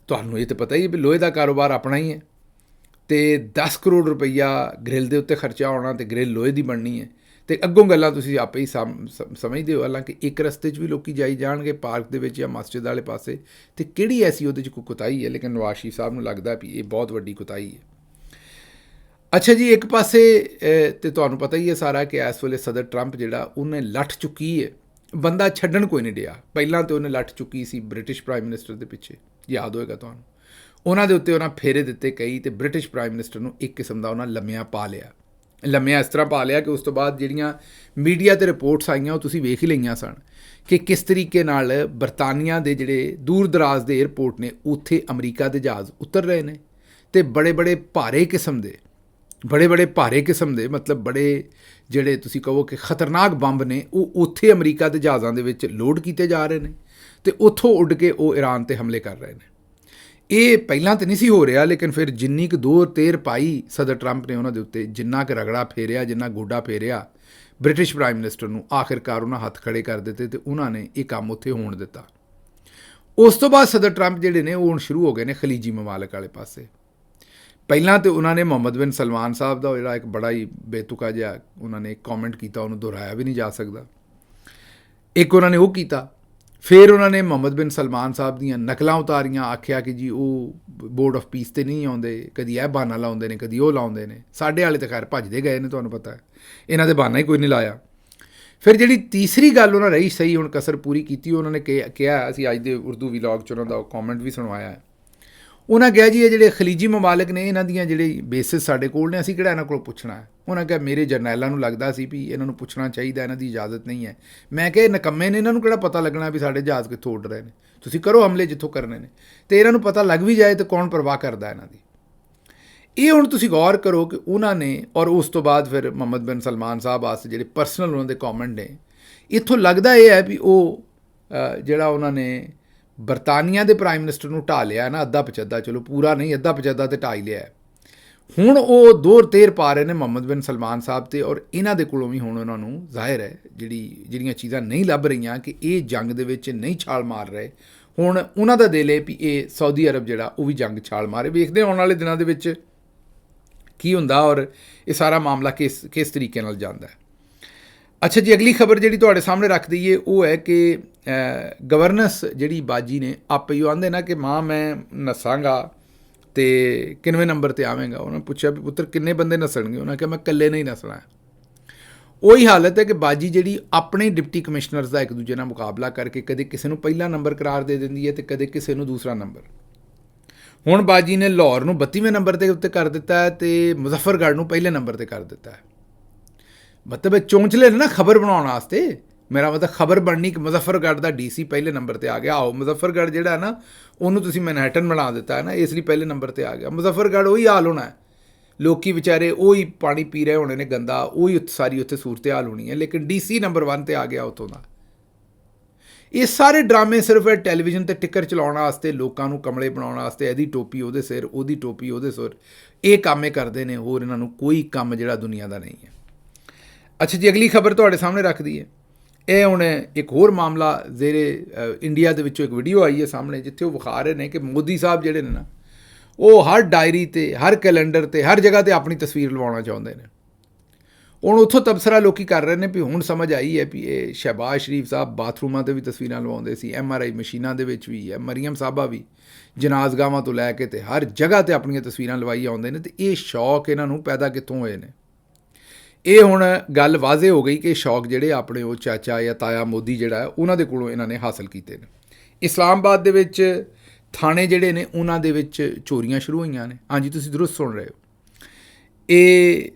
ਤੁਹਾਨੂੰ ਇਹ ਤਾਂ ਪਤਾ ਹੀ ਹੈ ਵੀ ਲੋਹੇ ਦਾ ਕਾਰੋਬਾਰ ਆਪਣਾ ਹੀ ਹੈ, ਅਤੇ 10 ਕਰੋੜ ਰੁਪਈਆ ਗ੍ਰਿਲ ਦੇ ਉੱਤੇ ਖਰਚਾ ਹੋਣਾ, ਅਤੇ ਗ੍ਰਿਲ ਲੋਹੇ ਦੀ ਬਣਨੀ ਹੈ, ਅਤੇ ਅੱਗੋਂ ਗੱਲਾਂ ਤੁਸੀਂ ਆਪੇ ਹੀ ਸਮਝਦੇ ਹੋ। ਹਾਲਾਂਕਿ ਇੱਕ ਰਸਤੇ 'ਚ ਵੀ ਲੋਕ ਜਾਈ ਜਾਣਗੇ ਪਾਰਕ ਦੇ ਵਿੱਚ ਜਾਂ ਮਸਜਿਦ ਵਾਲੇ ਪਾਸੇ, ਅਤੇ ਕਿਹੜੀ ਐਸੀ ਉਹਦੇ 'ਚ ਕੋਈ ਕੁਤਾਹੀ ਹੈ, ਲੇਕਿਨ ਨਵਾਜ਼ ਸ਼ਰੀਫ ਸਾਹਿਬ ਨੂੰ ਲੱਗਦਾ ਵੀ ਇਹ ਬਹੁਤ ਵੱਡੀ ਕੁਤਾਹੀ ਹੈ। ਅੱਛਾ ਜੀ, ਇੱਕ ਪਾਸੇ ਤੇ ਤੁਹਾਨੂੰ ਪਤਾ ਹੀ ਹੈ ਸਾਰਾ ਕਿ ਇਸ ਵੇਲੇ ਸਦਰ ਟਰੰਪ ਜਿਹੜਾ ਉਹਨੇ ਲੱਠ ਚੁੱਕੀ ਹੈ, ਬੰਦਾ ਛੱਡਣ ਕੋਈ ਨਹੀਂ ਡਿਆ। ਪਹਿਲਾਂ ਤਾਂ ਉਹਨੇ ਲੱਠ ਚੁੱਕੀ ਸੀ ਬ੍ਰਿਟਿਸ਼ ਪ੍ਰਾਈਮ ਮਿਨਿਸਟਰ ਦੇ ਪਿੱਛੇ, ਯਾਦ ਹੋਏਗਾ ਤੁਹਾਨੂੰ, ਉਹਨਾਂ ਦੇ ਉੱਤੇ ਉਹਨਾਂ ਫੇਰੇ ਦਿੱਤੇ ਕਈ, ਅਤੇ ਬ੍ਰਿਟਿਸ਼ ਪ੍ਰਾਈਮ ਮਿਨਿਸਟਰ ਨੂੰ ਇੱਕ ਕਿਸਮ ਦਾ ਉਹਨਾਂ ਲੰਮਿਆਂ ਪਾ ਲਿਆ। ਲੰਮਿਆਂ ਇਸ ਤਰ੍ਹਾਂ ਪਾ ਲਿਆ ਕਿ ਉਸ ਤੋਂ ਬਾਅਦ ਜਿਹੜੀਆਂ ਮੀਡੀਆ 'ਤੇ ਰਿਪੋਰਟਸ ਆਈਆਂ ਉਹ ਤੁਸੀਂ ਵੇਖ ਹੀ ਲਈਆਂ ਸਨ ਕਿ ਕਿਸ ਤਰੀਕੇ ਨਾਲ ਬਰਤਾਨੀਆ ਦੇ ਜਿਹੜੇ ਦੂਰ ਦਰਾਜ਼ ਦੇ ਏਅਰਪੋਰਟ ਨੇ ਉੱਥੇ ਅਮਰੀਕਾ ਦੇ ਜਹਾਜ਼ ਉਤਰ ਰਹੇ ਨੇ, ਅਤੇ ਬੜੇ ਭਾਰੇ ਕਿਸਮ ਦੇ ਮਤਲਬ ਬੜੇ ਜਿਹੜੇ ਤੁਸੀਂ ਕਹੋ ਕਿ ਖਤਰਨਾਕ ਬੰਬ ਨੇ ਉਹ ਉੱਥੇ ਅਮਰੀਕਾ ਦੇ ਜਹਾਜ਼ਾਂ ਦੇ ਵਿੱਚ ਲੋਡ ਕੀਤੇ ਜਾ ਰਹੇ ਨੇ, ਅਤੇ ਉੱਥੋਂ ਉੱਡ ਕੇ ਉਹ ਈਰਾਨ 'ਤੇ ਹਮਲੇ ਕਰ ਰਹੇ ਨੇ। ਇਹ ਪਹਿਲਾਂ ਤਾਂ ਨਹੀਂ ਸੀ ਹੋ ਰਿਹਾ, ਲੇਕਿਨ ਫਿਰ ਜਿੰਨੀ ਕੁ ਦੂਰ ਤੇਰ ਪਾਈ ਸਦਰ ਟਰੰਪ ਨੇ ਉਹਨਾਂ ਦੇ ਉੱਤੇ, ਜਿੰਨਾ ਕੁ ਰਗੜਾ ਫੇਰਿਆ, ਜਿੰਨਾ ਗੋਡਾ ਫੇਰਿਆ ਬ੍ਰਿਟਿਸ਼ ਪ੍ਰਾਈਮ ਮਿਨਿਸਟਰ ਨੂੰ, ਆਖਿਰਕਾਰ ਉਹਨਾਂ ਹੱਥ ਖੜੇ ਕਰ ਦਿੱਤੇ ਅਤੇ ਉਹਨਾਂ ਨੇ ਇਹ ਕੰਮ ਉੱਥੇ ਹੋਣ ਦਿੱਤਾ। ਉਸ ਤੋਂ ਬਾਅਦ ਸਦਰ ਟਰੰਪ ਜਿਹੜੇ ਨੇ ਉਹ ਹੁਣ ਸ਼ੁਰੂ ਹੋ ਗਏ ਨੇ ਖਲੀਜੀ ਮਮਾਲਕ ਵਾਲੇ ਪਾਸੇ। ਪਹਿਲਾਂ ਤਾਂ ਉਹਨਾਂ ਨੇ ਮੁਹੰਮਦ ਬਿਨ ਸਲਮਾਨ ਸਾਹਿਬ ਦਾ ਜਿਹੜਾ ਇੱਕ ਬੜਾ ਹੀ ਬੇਤੁਕਾ ਜਿਹਾ ਉਹਨਾਂ ਨੇ ਕੌਮੈਂਟ ਕੀਤਾ, ਉਹਨੂੰ ਦੁਹਰਾਇਆ ਵੀ ਨਹੀਂ ਜਾ ਸਕਦਾ। ਇੱਕ ਉਹਨਾਂ ਨੇ ਉਹ ਕੀਤਾ, ਫਿਰ ਉਹਨਾਂ ਨੇ ਮੁਹੰਮਦ ਬਿਨ ਸਲਮਾਨ ਸਾਹਿਬ ਦੀਆਂ ਨਕਲਾਂ ਉਤਾਰੀਆਂ, ਆਖਿਆ ਕਿ ਜੀ ਉਹ ਬੋਰਡ ਆਫ ਪੀਸ 'ਤੇ ਨਹੀਂ ਆਉਂਦੇ, ਕਦੀ ਇਹ ਬਹਾਨਾ ਲਾਉਂਦੇ ਨੇ, ਕਦੀ ਉਹ ਲਾਉਂਦੇ ਨੇ। ਸਾਡੇ ਵਾਲੇ ਤਾਂ ਖੈਰ ਭੱਜਦੇ ਗਏ ਨੇ, ਤੁਹਾਨੂੰ ਪਤਾ ਹੈ, ਇਹਨਾਂ ਦੇ ਬਹਾਨਾ ਹੀ ਕੋਈ ਨਹੀਂ ਲਾਇਆ। ਫਿਰ ਜਿਹੜੀ ਤੀਸਰੀ ਗੱਲ ਉਹਨਾਂ ਰਹੀ ਸਹੀ, ਹੁਣ ਕਸਰ ਪੂਰੀ ਕੀਤੀ, ਉਹਨਾਂ ਨੇ ਕਿਹਾ, ਅਸੀਂ ਅੱਜ ਦੇ ਉਰਦੂ ਵੀਲੌਗ 'ਚ ਉਹਨਾਂ ਦਾ ਕੌਮੈਂਟ ਵੀ ਸੁਣਵਾਇਆ ਹੈ। ਉਹਨਾਂ ਕਿਹਾ ਜੀ ਇਹ ਜਿਹੜੇ ਖਲੀਜੀ ਮਮਾਲਿਕ ਨੇ, ਇਹਨਾਂ ਦੀਆਂ ਜਿਹੜੇ ਬੇਸਿਸ ਸਾਡੇ ਕੋਲ ਨੇ, ਅਸੀਂ ਕਿਹੜਾ ਇਹਨਾਂ ਕੋਲ ਪੁੱਛਣਾ ਹੈ। ਉਹਨਾਂ ਕਿਹਾ ਮੇਰੇ ਜਰਨੈਲਾਂ ਨੂੰ ਲੱਗਦਾ ਸੀ ਵੀ ਇਹਨਾਂ ਨੂੰ ਪੁੱਛਣਾ ਚਾਹੀਦਾ, ਇਹਨਾਂ ਦੀ ਇਜਾਜ਼ਤ ਨਹੀਂ ਹੈ। ਮੈਂ ਕਿਹਾ ਇਹ ਨਕੰਮੇ ਨੇ, ਇਹਨਾਂ ਨੂੰ ਕਿਹੜਾ ਪਤਾ ਲੱਗਣਾ ਵੀ ਸਾਡੇ ਜਹਾਜ਼ ਕਿੱਥੋਂ ਉੱਡ ਰਹੇ ਨੇ, ਤੁਸੀਂ ਕਰੋ ਹਮਲੇ ਜਿੱਥੋਂ ਕਰਨੇ ਨੇ, ਅਤੇ ਇਹਨਾਂ ਨੂੰ ਪਤਾ ਲੱਗ ਵੀ ਜਾਏ ਤਾਂ ਕੌਣ ਪਰਵਾਹ ਕਰਦਾ ਇਹਨਾਂ ਦੀ। ਇਹ ਹੁਣ ਤੁਸੀਂ ਗੌਰ ਕਰੋ ਕਿ ਉਹਨਾਂ ਨੇ, ਔਰ ਉਸ ਤੋਂ ਬਾਅਦ ਫਿਰ ਮੁਹੰਮਦ ਬਿਨ ਸਲਮਾਨ ਸਾਹਿਬ ਵਾਸਤੇ ਜਿਹੜੇ ਪਰਸਨਲ ਉਹਨਾਂ ਦੇ ਕੌਮੈਂਟ ਨੇ, ਇੱਥੋਂ ਲੱਗਦਾ ਇਹ ਹੈ ਵੀ ਉਹ ਜਿਹੜਾ ਉਹਨਾਂ ਨੇ ਬਰਤਾਨੀਆ ਦੇ ਪ੍ਰਾਈਮ ਮਿਨਿਸਟਰ ਨੂੰ ਢਾਹ ਲਿਆ ਨਾ, ਅੱਧਾ ਪਚੱਧਾ, ਚਲੋ ਪੂਰਾ ਨਹੀਂ, ਅੱਧਾ ਪਚੱਧਾ ਤੇ ਢਾਹ ਹੀ ਲਿਆ। ਹੁਣ ਉਹ ਦੌਰ ਤੇਰ ਪਾ ਰਹੇ ਨੇ ਮੁਹੰਮਦ ਬਿਨ ਸਲਮਾਨ ਸਾਹਿਬ 'ਤੇ, ਔਰ ਇਹਨਾਂ ਦੇ ਕੋਲੋਂ ਵੀ ਹੁਣ ਉਹਨਾਂ ਨੂੰ ਜ਼ਾਹਿਰ ਹੈ ਜਿਹੜੀਆਂ ਚੀਜ਼ਾਂ ਨਹੀਂ ਲੱਭ ਰਹੀਆਂ ਕਿ ਇਹ ਜੰਗ ਦੇ ਵਿੱਚ ਨਹੀਂ ਛਾਲ ਮਾਰ ਰਹੇ, ਹੁਣ ਉਹਨਾਂ ਦਾ ਦਿਲ ਹੈ ਵੀ ਇਹ ਸਾਊਦੀ ਅਰਬ ਜਿਹੜਾ ਉਹ ਵੀ ਜੰਗ ਛਾਲ ਮਾਰੇ। ਵੇਖਦੇ ਆਉਣ ਵਾਲੇ ਦਿਨਾਂ ਦੇ ਵਿੱਚ ਕੀ ਹੁੰਦਾ ਔਰ ਇਹ ਸਾਰਾ ਮਾਮਲਾ ਕਿਸ ਤਰੀਕੇ ਨਾਲ ਜਾਂਦਾ ਹੈ। ਅੱਛਾ ਜੀ, ਅਗਲੀ ਖਬਰ ਜਿਹੜੀ ਤੁਹਾਡੇ ਸਾਹਮਣੇ ਰੱਖ ਦਈਏ ਉਹ ਹੈ ਕਿ ਗਵਰਨੈਂਸ ਜਿਹੜੀ ਬਾਜੀ ਨੇ ਆਪੇ ਹੀ ਆਉਂਦੇ ਨਾ ਕਿ ਮਾਂ ਮੈਂ ਨੱਸਾਂਗਾ ਅਤੇ ਕਿੰਨਵੇਂ ਨੰਬਰ 'ਤੇ ਆਵੇਂਗਾ। ਉਹਨਾਂ ਪੁੱਛਿਆ ਵੀ ਪੁੱਤਰ ਕਿੰਨੇ ਬੰਦੇ ਨੱਸਣਗੇ, ਉਹਨਾਂ ਕਿਹਾ ਮੈਂ ਇਕੱਲੇ ਨਹੀਂ ਨੱਸਣਾ। ਉਹੀ ਹਾਲਤ ਹੈ ਕਿ ਬਾਜੀ ਜਿਹੜੀ ਆਪਣੇ ਡਿਪਟੀ ਕਮਿਸ਼ਨਰਸ ਦਾ ਇੱਕ ਦੂਜੇ ਨਾਲ ਮੁਕਾਬਲਾ ਕਰਕੇ ਕਦੇ ਕਿਸੇ ਨੂੰ ਪਹਿਲਾ ਨੰਬਰ ਕਰਾਰ ਦੇ ਦਿੰਦੀ ਹੈ ਅਤੇ ਕਦੇ ਕਿਸੇ ਨੂੰ ਦੂਸਰਾ ਨੰਬਰ। ਹੁਣ ਬਾਜੀ ਨੇ ਲਾਹੌਰ ਨੂੰ 32ਵੇਂ ਨੰਬਰ ਦੇ ਉੱਤੇ ਕਰ ਦਿੱਤਾ ਹੈ ਅਤੇ ਮੁਜ਼ੱਫਰਗੜ੍ਹ ਨੂੰ ਪਹਿਲੇ ਨੰਬਰ 'ਤੇ ਕਰ ਦਿੱਤਾ ਹੈ। ਮਤਲਬ ਇਹ ਚੌਂਚਲੇ ਨੇ ਨਾ ਖਬਰ ਬਣਾਉਣ ਵਾਸਤੇ। ਮੇਰਾ ਮਤਲਬ ਖਬਰ ਬਣਨੀ ਕਿ ਮੁਜ਼ੱਫਰਗੜ੍ਹ ਦਾ DC ਪਹਿਲੇ ਨੰਬਰ 'ਤੇ ਆ ਗਿਆ। ਆਓ ਮੁਜ਼ੱਫਰਗੜ੍ਹ ਜਿਹੜਾ ਹੈ ਨਾ ਉਹਨੂੰ ਤੁਸੀਂ ਮੈਨਹੈਟਨ ਬਣਾ ਦਿੱਤਾ ਹੈ ਨਾ, ਇਸ ਲਈ ਪਹਿਲੇ ਨੰਬਰ 'ਤੇ ਆ ਗਿਆ। ਮੁਜ਼ੱਫਰਗੜ੍ਹ ਉਹੀ ਹਾਲ ਹੋਣਾ ਹੈ, ਲੋਕੀ ਵਿਚਾਰੇ ਉਹੀ ਪਾਣੀ ਪੀ ਰਹੇ ਹੋਣੇ ਨੇ ਗੰਦਾ, ਉਹੀ ਸਾਰੀ ਉੱਥੇ ਸੂਰਤ ਹਾਲ ਹੋਣੀ ਹੈ, ਲੇਕਿਨ DC ਨੰਬਰ 1 'ਤੇ ਆ ਗਿਆ ਉੱਥੋਂ ਦਾ। ਇਹ ਸਾਰੇ ਡਰਾਮੇ ਸਿਰਫ ਇਹ ਟੈਲੀਵਿਜ਼ਨ 'ਤੇ ਟਿੱਕਰ ਚਲਾਉਣ ਵਾਸਤੇ, ਲੋਕਾਂ ਨੂੰ ਕਮਲੇ ਬਣਾਉਣ ਵਾਸਤੇ, ਇਹਦੀ ਟੋਪੀ ਉਹਦੇ ਸਿਰ, ਉਹਦੀ ਟੋਪੀ ਉਹਦੇ ਸਿਰ, ਇਹ ਕੰਮ ਇਹ ਕਰਦੇ ਨੇ, ਹੋਰ ਇਹਨਾਂ ਨੂੰ ਕੋਈ ਕੰਮ ਜਿਹੜਾ ਦੁਨੀਆ ਦਾ ਨਹੀਂ ਹੈ। ਅੱਛਾ ਜੀ, ਅਗਲੀ ਖਬਰ ਤੁਹਾਡੇ ਸਾਹਮਣੇ ਰੱਖ ਦਈਏ। ਇਹ ਹੁਣ ਇੱਕ ਹੋਰ ਮਾਮਲਾ ਜ਼ੇਰੇ ਇੰਡੀਆ ਦੇ ਵਿੱਚੋਂ ਇੱਕ ਵੀਡੀਓ ਆਈ ਹੈ ਸਾਹਮਣੇ, ਜਿੱਥੇ ਉਹ ਵਿਖਾ ਰਹੇ ਨੇ ਕਿ ਮੋਦੀ ਸਾਹਿਬ ਜਿਹੜੇ ਨੇ ਨਾ, ਉਹ ਹਰ ਡਾਇਰੀ 'ਤੇ, ਹਰ ਕੈਲੰਡਰ 'ਤੇ, ਹਰ ਜਗ੍ਹਾ 'ਤੇ ਆਪਣੀ ਤਸਵੀਰ ਲਵਾਉਣਾ ਚਾਹੁੰਦੇ ਨੇ। ਹੁਣ ਉੱਥੋਂ ਤਬਸਰਾ ਲੋਕੀ ਕਰ ਰਹੇ ਨੇ ਵੀ ਹੁਣ ਸਮਝ ਆਈ ਹੈ ਵੀ ਇਹ ਸ਼ਹਿਬਾਜ਼ ਸ਼ਰੀਫ ਸਾਹਿਬ ਬਾਥਰੂਮਾਂ 'ਤੇ ਵੀ ਤਸਵੀਰਾਂ ਲਵਾਉਂਦੇ ਸੀ, MRI ਮਸ਼ੀਨਾਂ ਦੇ ਵਿੱਚ ਵੀ ਹੈ, ਮਰੀਮ ਸਾਹਿਬਾ ਵੀ ਜਨਾਜ਼ਗਾਹਾਂ ਤੋਂ ਲੈ ਕੇ ਤੇ ਹਰ ਜਗ੍ਹਾ 'ਤੇ ਆਪਣੀਆਂ ਤਸਵੀਰਾਂ ਲਵਾਈ ਆਉਂਦੇ ਨੇ। ਅਤੇ ਇਹ ਸ਼ੌਕ ਇਹਨਾਂ ਨੂੰ ਪੈਦਾ ਕਿੱਥੋਂ ਹੋਏ ਨੇ? ਇਹ ਹੁਣ ਗੱਲ ਵਾਜ਼ੇ ਹੋ ਗਈ ਕਿ ਸ਼ੌਕ ਜਿਹੜੇ ਆਪਣੇ ਉਹ ਚਾਚਾ ਜਾਂ ਤਾਇਆ ਮੋਦੀ ਜਿਹੜਾ ਹੈ ਉਹਨਾਂ ਦੇ ਕੋਲੋਂ ਇਹਨਾਂ ਨੇ ਹਾਸਲ ਕੀਤੇ ਨੇ। ਇਸਲਾਮਾਬਾਦ ਦੇ ਵਿੱਚ ਥਾਣੇ ਜਿਹੜੇ ਨੇ ਉਹਨਾਂ ਦੇ ਵਿੱਚ ਚੋਰੀਆਂ ਸ਼ੁਰੂ ਹੋਈਆਂ ਨੇ। ਹਾਂਜੀ, ਤੁਸੀਂ ਦੁਰਸਤ ਸੁਣ ਰਹੇ ਹੋ। ਇਹ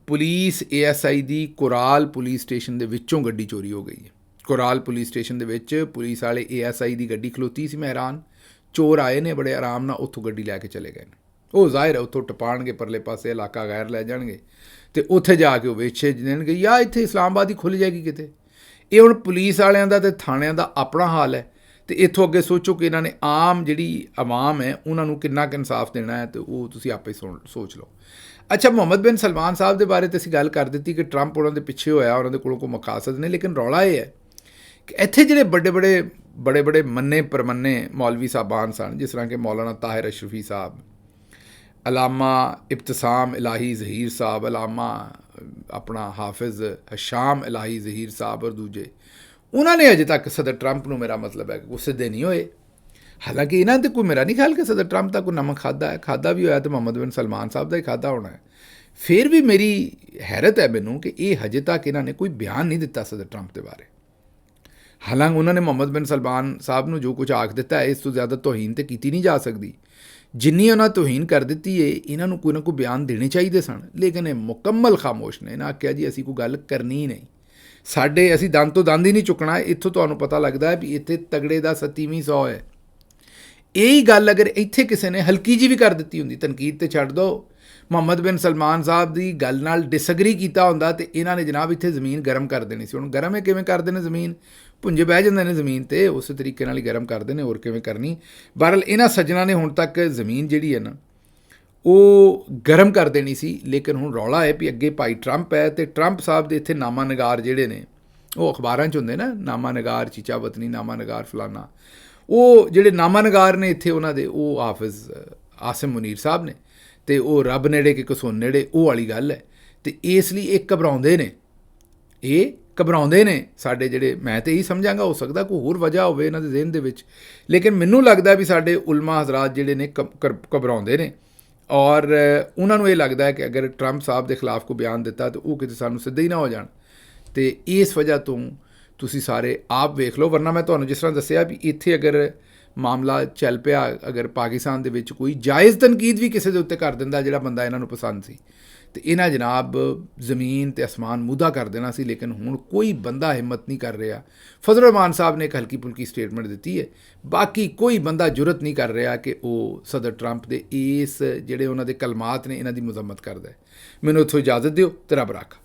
ਪੁਲਿਸ ASI ਦੀ ਕੋਰਾਲ ਪੁਲਿਸ ਸਟੇਸ਼ਨ ਦੇ ਵਿੱਚੋਂ ਗੱਡੀ ਚੋਰੀ ਹੋ ਗਈ ਹੈ। ਕੋਰਾਲ ਪੁਲਿਸ ਸਟੇਸ਼ਨ ਦੇ ਵਿੱਚ ਪੁਲਿਸ ਵਾਲੇ ASI ਦੀ ਗੱਡੀ ਖਲੋਤੀ ਸੀ। ਮੈਂ ਹੈਰਾਨ, ਚੋਰ ਆਏ ਨੇ ਬੜੇ ਆਰਾਮ ਨਾਲ, ਉੱਥੋਂ ਗੱਡੀ ਲੈ ਕੇ ਚਲੇ ਗਏ ਨੇ। ਉਹ ਜ਼ਾਹਿਰ ਹੈ ਉੱਥੋਂ ਟਪਾਉਣਗੇ, ਪਰਲੇ ਪਾਸੇ ਇਲਾਕਾ ਗੈਰ ਲੈ ਜਾਣਗੇ ਅਤੇ ਉੱਥੇ ਜਾ ਕੇ ਉਹ ਵੇਚ ਦੇਣਗੇ, ਜਾਂ ਇੱਥੇ ਇਸਲਾਮਾਬਾਦ ਹੀ ਖੁੱਲ੍ਹ ਜਾਏਗੀ ਕਿਤੇ। ਇਹ ਹੁਣ ਪੁਲਿਸ ਵਾਲਿਆਂ ਦਾ ਅਤੇ ਥਾਣਿਆਂ ਦਾ ਆਪਣਾ ਹਾਲ ਹੈ। ਅਤੇ ਇੱਥੋਂ ਅੱਗੇ ਸੋਚੋ ਕਿ ਇਹਨਾਂ ਨੇ ਆਮ ਜਿਹੜੀ ਆਵਾਮ ਹੈ ਉਹਨਾਂ ਨੂੰ ਕਿੰਨਾ ਕੁ ਇਨਸਾਫ ਦੇਣਾ ਹੈ, ਅਤੇ ਉਹ ਤੁਸੀਂ ਆਪੇ ਸੋਚ ਲਓ। ਅੱਛਾ, ਮੁਹੰਮਦ ਬਿਨ ਸਲਮਾਨ ਸਾਹਿਬ ਦੇ ਬਾਰੇ ਤਾਂ ਅਸੀਂ ਗੱਲ ਕਰ ਦਿੱਤੀ ਕਿ ਟਰੰਪ ਉਹਨਾਂ ਦੇ ਪਿੱਛੇ ਹੋਇਆ, ਉਹਨਾਂ ਦੇ ਕੋਲੋਂ ਕੋਈ ਮਕਾਸਦ ਨੇ, ਲੇਕਿਨ ਰੌਲਾ ਇਹ ਹੈ ਕਿ ਇੱਥੇ ਜਿਹੜੇ ਬੜੇ ਮੰਨੇ ਪਰਮੰਨੇ ਮੌਲਵੀ ਸਾਹਿਬਾਨ ਸਨ, ਜਿਸ ਤਰ੍ਹਾਂ ਕਿ ਮੌਲਾਨਾ ਤਾਹਿਰ ਅਸ਼ਰਫੀ ਸਾਹਿਬ, ਅਲਾਮਾ ਇਬਤਸਾਮ ਇਲਾਹੀ ਜ਼ਹੀਰ ਸਾਹਿਬ, ਅਲਾਮਾ ਆਪਣਾ ਹਾਫਿਜ਼ ਹਸ਼ਾਮ ਇਲਾਹੀ ਜ਼ਹੀਰ ਸਾਹਿਬ, ਔਰ ਦੂਜੇ, ਉਹਨਾਂ ਨੇ ਅਜੇ ਤੱਕ ਸਦਰ ਟਰੰਪ ਨੂੰ, ਮੇਰਾ ਮਤਲਬ ਹੈ, ਉਹ ਸਿੱਧੇ ਨਹੀਂ ਹੋਏ। ਹਾਲਾਂਕਿ ਇਹਨਾਂ 'ਤੇ ਕੋਈ, ਮੇਰਾ ਨਹੀਂ ਖਿਆਲ ਕਿ ਸਦਰ ਟਰੰਪ ਦਾ ਕੋਈ ਨਮਕ ਖਾਦਾ ਵੀ ਹੋਇਆ ਤਾਂ ਮੁਹੰਮਦ ਬਿਨ ਸਲਮਾਨ ਸਾਹਿਬ ਦਾ ਹੀ ਖਾਦਾ ਹੋਣਾ ਹੈ। ਫਿਰ ਵੀ ਮੇਰੀ ਹੈਰਤ ਹੈ ਮੈਨੂੰ ਕਿ ਇਹ ਹਜੇ ਤੱਕ ਇਹਨਾਂ ਨੇ ਕੋਈ ਬਿਆਨ ਨਹੀਂ ਦਿੱਤਾ ਸਦਰ ਟਰੰਪ ਦੇ ਬਾਰੇ। ਹਾਲਾਂਕਿ ਉਹਨਾਂ ਨੇ ਮੁਹੰਮਦ ਬਿਨ ਸਲਮਾਨ ਸਾਹਿਬ ਨੂੰ ਜੋ ਕੁਝ ਆਖ ਦਿੱਤਾ ਹੈ, ਇਸ ਤੋਂ ਜ਼ਿਆਦਾ ਤੋਹੀਨ ਤਾਂ ਕੀਤੀ ਨਹੀਂ ਜਾ ਸਕਦੀ। ਜਿੰਨੀ ਉਹਨਾਂ ਤੋਹੀਨ ਕਰ ਦਿੱਤੀ ਹੈ, ਇਹਨਾਂ ਨੂੰ ਕੋਈ ਨਾ ਕੋਈ ਬਿਆਨ ਦੇਣੇ ਚਾਹੀਦੇ ਸਨ, ਲੇਕਿਨ ਇਹ ਮੁਕੰਮਲ ਖਾਮੋਸ਼ ਨੇ। ਇਹਨਾਂ ਆਖਿਆ ਜੀ ਅਸੀਂ ਕੋਈ ਗੱਲ ਕਰਨੀ ਨਹੀਂ, ਅਸੀਂ ਦੰਦ ਤੋਂ ਦੰਦ ਹੀ ਨਹੀਂ ਚੁੱਕਣਾ। ਇੱਥੋਂ ਤੁਹਾਨੂੰ ਪਤਾ ਲੱਗਦਾ ਹੈ ਵੀ ਇੱਥੇ ਤਗੜੇ ਦਾ 37ਵੀਂ ਸੌ ਹੈ। ਇਹੀ ਗੱਲ ਅਗਰ ਇੱਥੇ ਕਿਸੇ ਨੇ ਹਲਕੀ ਜਿਹੀ ਵੀ ਕਰ ਦਿੱਤੀ ਹੁੰਦੀ, ਤਨਕੀਦ ਤੇ ਛੱਡ ਦਿਓ, ਮੁਹੰਮਦ ਬਿਨ ਸਲਮਾਨ ਸਾਹਿਬ ਦੀ ਗੱਲ ਨਾਲ ਡਿਸਐਗਰੀ ਕੀਤਾ ਹੁੰਦਾ ਤੇ ਇਹਨਾਂ ਨੇ ਜਨਾਬ ਇੱਥੇ ਜ਼ਮੀਨ ਗਰਮ ਕਰ ਦੇਣੀ ਸੀ। ਹੁਣ ਗਰਮ ਇਹ ਕਿਵੇਂ ਕਰਦੇ ਨੇ ਜ਼ਮੀਨ? ਭੁੰਜੇ ਬਹਿ ਜਾਂਦੇ ਨੇ ਜ਼ਮੀਨ 'ਤੇ, ਉਸੇ ਤਰੀਕੇ ਨਾਲ ਹੀ ਗਰਮ ਕਰਦੇ ਨੇ, ਹੋਰ ਕਿਵੇਂ ਕਰਨੀ। ਬਹਰਹਾਲ ਇਹਨਾਂ ਸੱਜਣਾ ਨੇ ਹੁਣ ਤੱਕ ਜ਼ਮੀਨ ਜਿਹੜੀ ਹੈ ਨਾ ਉਹ ਗਰਮ ਕਰ ਦੇਣੀ ਸੀ। ਲੇਕਿਨ ਹੁਣ ਰੌਲਾ ਹੈ ਵੀ ਅੱਗੇ ਭਾਈ ਟਰੰਪ ਹੈ, ਅਤੇ ਟਰੰਪ ਸਾਹਿਬ ਦੇ ਇੱਥੇ ਨਾਮਾ ਨਗਾਰ ਜਿਹੜੇ ਨੇ, ਉਹ ਅਖਬਾਰਾਂ 'ਚ ਹੁੰਦੇ ਨਾ, ਨਾਮਾ ਨਗਾਰ ਚੀਚਾ ਵਤਨੀ, ਨਾਮਾ ਨਗਾਰ ਫਲਾਨਾ, ਉਹ ਜਿਹੜੇ ਨਾਮਾ ਨਗਾਰ ਨੇ ਇੱਥੇ ਉਹਨਾਂ ਦੇ, ਉਹ ਹਾਫਿਜ਼ ਆਸਿਮ ਮੁਨੀਰ ਸਾਹਿਬ ਨੇ, ਅਤੇ ਉਹ ਰੱਬ ਨੇੜੇ ਕਿ ਕਸੂਨ ਨੇੜੇ, ਉਹ ਵਾਲੀ ਗੱਲ ਹੈ। ਅਤੇ ਇਸ ਲਈ ਇਹ ਘਬਰਾਉਂਦੇ ਨੇ ਸਾਡੇ ਜਿਹੜੇ, ਮੈਂ ਤਾਂ ਇਹੀ ਸਮਝਾਂਗਾ, ਹੋ ਸਕਦਾ ਕੋਈ ਹੋਰ ਵਜ੍ਹਾ ਹੋਵੇ ਇਹਨਾਂ ਦੇ ਜ਼ਿਹਨ ਦੇ ਵਿੱਚ, ਲੇਕਿਨ ਮੈਨੂੰ ਲੱਗਦਾ ਵੀ ਸਾਡੇ ਉਲਮਾ ਹਜ਼ਰਾਤ ਜਿਹੜੇ ਨੇ ਘਬਰਾਉਂਦੇ ਨੇ, ਔਰ ਉਹਨਾਂ ਨੂੰ ਇਹ ਲੱਗਦਾ ਹੈ ਕਿ ਅਗਰ ਟਰੰਪ ਸਾਹਿਬ ਦੇ ਖਿਲਾਫ ਕੋਈ ਬਿਆਨ ਦਿੱਤਾ ਤਾਂ ਉਹ ਕਿਤੇ ਸਾਨੂੰ ਸਿੱਧੇ ਹੀ ਨਾ ਹੋ ਜਾਣ। ਤੇ ਇਸ ਵਜ੍ਹਾ ਤੋਂ ਤੁਸੀਂ ਸਾਰੇ ਆਪ ਵੇਖ ਲਓ। ਵਰਨਾ ਮੈਂ ਤੁਹਾਨੂੰ ਜਿਸ ਤਰ੍ਹਾਂ ਦੱਸਿਆ ਵੀ ਇੱਥੇ ਅਗਰ ਮਾਮਲਾ ਚੱਲ ਪਿਆ, ਅਗਰ ਪਾਕਿਸਤਾਨ ਦੇ ਵਿੱਚ ਕੋਈ ਜਾਇਜ਼ ਤਨਕੀਦ ਵੀ ਕਿਸੇ ਦੇ ਉੱਤੇ ਕਰ ਦਿੰਦਾ ਜਿਹੜਾ ਬੰਦਾ ਇਹਨਾਂ ਨੂੰ ਪਸੰਦ ਸੀ, ਤੇ ਇਹਨਾਂ ਜਨਾਬ ਜ਼ਮੀਨ ਤੇ ਅਸਮਾਨ ਮੁੱਦਾ ਕਰ ਦੇਣਾ ਸੀ। ਲੇਕਿਨ ਹੁਣ ਕੋਈ ਬੰਦਾ ਹਿੰਮਤ ਨਹੀਂ ਕਰ ਰਿਹਾ। ਫਜ਼ਲ ਰਹਿਮਾਨ ਸਾਹਿਬ ਨੇ ਇੱਕ ਹਲਕੀ ਫੁਲਕੀ ਸਟੇਟਮੈਂਟ ਦਿੱਤੀ ਹੈ, ਬਾਕੀ ਕੋਈ ਬੰਦਾ ਜੁਰਤ ਨਹੀਂ ਕਰ ਰਿਹਾ ਕਿ ਉਹ ਸਦਰ ਟਰੰਪ ਦੇ ਇਸ ਜਿਹੜੇ ਉਹਨਾਂ ਦੇ ਕਲਮਾਤ ਨੇ ਇਹਨਾਂ ਦੀ ਮੁਜ਼ੰਮਤ ਕਰਦਾ ਹੈ। ਮੈਨੂੰ ਇੱਥੋਂ ਇਜਾਜ਼ਤ ਦਿਓ ਤੇ ਰੱਬ ਰਾਖਾ।